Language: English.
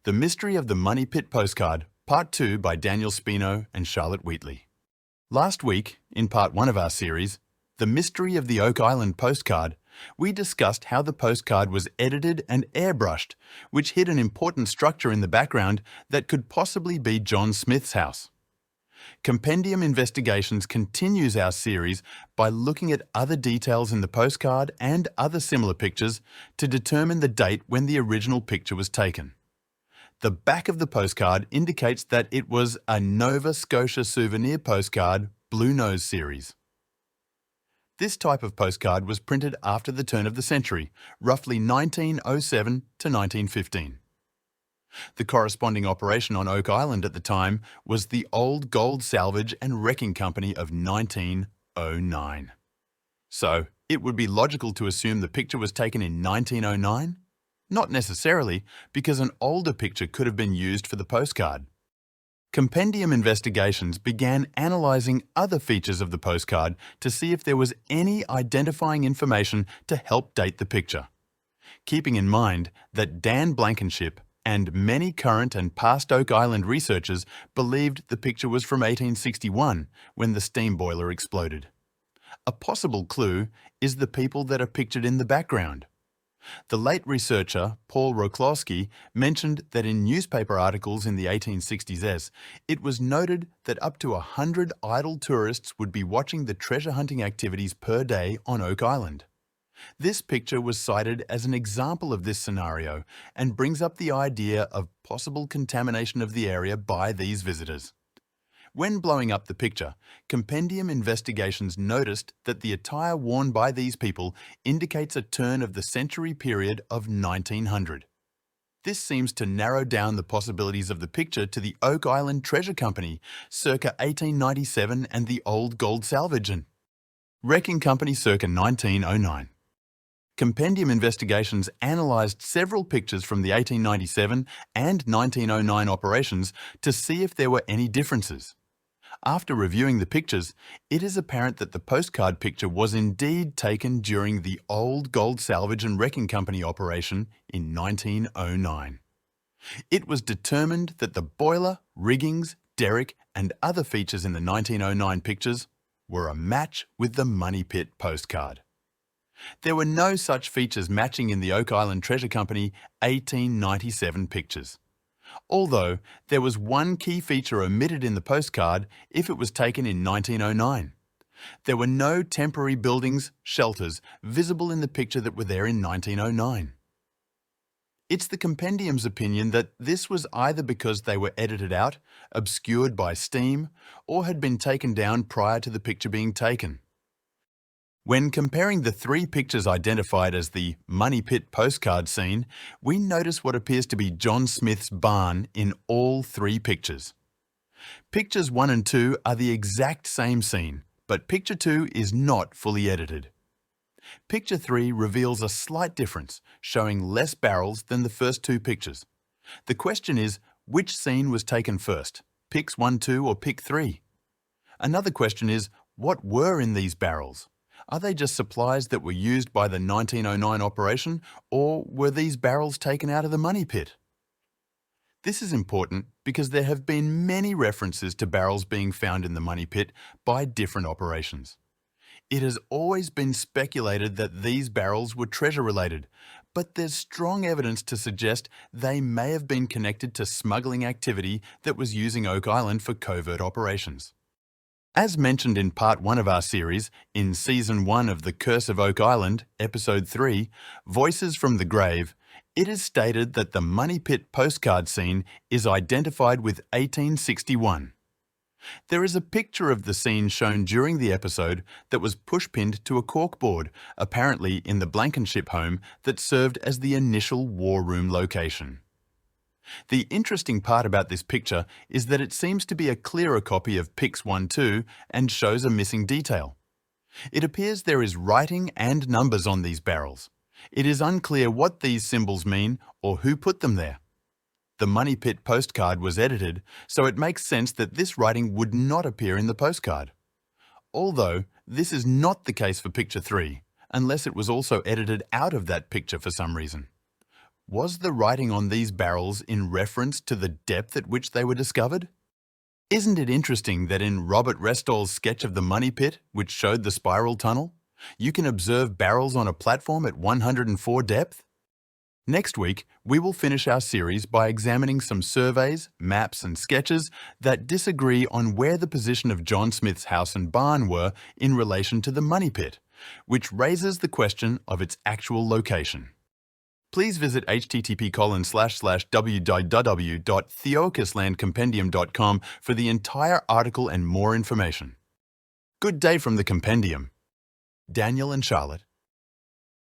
The Mystery of the Money Pit Postcard, Part 2 by Daniel Spino and Charlotte Wheatley. Last week, in Part 1 of our series, The Mystery of the Oak Island Postcard, we discussed how the postcard was edited and airbrushed, which hid an important structure in the background that could possibly be John Smith's house. Compendium Investigations continues our series by looking at other details in the postcard and other similar pictures to determine the date when the original picture was taken. The back of the postcard indicates that it was a Nova Scotia souvenir postcard Blue Nose series. This type of postcard was printed after the turn of the century, roughly 1907 to 1915. The corresponding operation on Oak Island at the time was the Old Gold Salvage and Wrecking Company of 1909. So, it would be logical to assume the picture was taken in 1909? Not necessarily, because an older picture could have been used for the postcard. Compendium Investigations began analysing other features of the postcard to see if there was any identifying information to help date the picture. Keeping in mind that Dan Blankenship and many current and past Oak Island researchers believed the picture was from 1861 when the steam boiler exploded. A possible clue is the people that are pictured in the background. The late researcher, Paul Roklowski, mentioned that in newspaper articles in the 1860s, it was noted that up to 100 idle tourists would be watching the treasure hunting activities per day on Oak Island. This picture was cited as an example of this scenario and brings up the idea of possible contamination of the area by these visitors. When blowing up the picture, Compendium Investigations noticed that the attire worn by these people indicates a turn of the century period of 1900. This seems to narrow down the possibilities of the picture to the Oak Island Treasure Company, circa 1897, and the Old Gold Salvage and Wrecking Company, circa 1909. Compendium Investigations analysed several pictures from the 1897 and 1909 operations to see if there were any differences. After reviewing the pictures, it is apparent that the postcard picture was indeed taken during the Old Gold Salvage and Wrecking Company operation in 1909. It was determined that the boiler, riggings, derrick and other features in the 1909 pictures were a match with the Money Pit postcard. There were no such features matching in the Oak Island Treasure Company 1897 pictures. Although there was one key feature omitted in the postcard if it was taken in 1909. There were no temporary buildings, shelters, visible in the picture that were there in 1909. It's the Compendium's opinion that this was either because they were edited out, obscured by steam, or had been taken down prior to the picture being taken. When comparing the three pictures identified as the Money Pit postcard scene, we notice what appears to be John Smith's barn in all three pictures. Pictures 1 and 2 are the exact same scene, but picture 2 is not fully edited. Picture 3 reveals a slight difference, showing less barrels than the first two pictures. The question is, which scene was taken first, pics 1, 2 or pic 3? Another question is, what were in these barrels? Are they just supplies that were used by the 1909 operation, or were these barrels taken out of the Money Pit? This is important because there have been many references to barrels being found in the Money Pit by different operations. It has always been speculated that these barrels were treasure-related, but there's strong evidence to suggest they may have been connected to smuggling activity that was using Oak Island for covert operations. As mentioned in Part 1 of our series, in Season 1 of The Curse of Oak Island, Episode 3, Voices from the Grave, it is stated that the Money Pit postcard scene is identified with 1861. There is a picture of the scene shown during the episode that was push-pinned to a corkboard, apparently in the Blankenship home that served as the initial war room location. The interesting part about this picture is that it seems to be a clearer copy of pics 1-2 and shows a missing detail. It appears there is writing and numbers on these barrels. It is unclear what these symbols mean or who put them there. The Money Pit postcard was edited, so it makes sense that this writing would not appear in the postcard. Although, this is not the case for picture 3, unless it was also edited out of that picture for some reason. Was the writing on these barrels in reference to the depth at which they were discovered? Isn't it interesting that in Robert Restall's sketch of the money pit, which showed the spiral tunnel, you can observe barrels on a platform at 104 depth? Next week, we will finish our series by examining some surveys, maps and sketches that disagree on where the position of John Smith's house and barn were in relation to the money pit, which raises the question of its actual location. Please visit http://www.theokislandcompendium.com for the entire article and more information. Good day from the compendium. Daniel and Charlotte.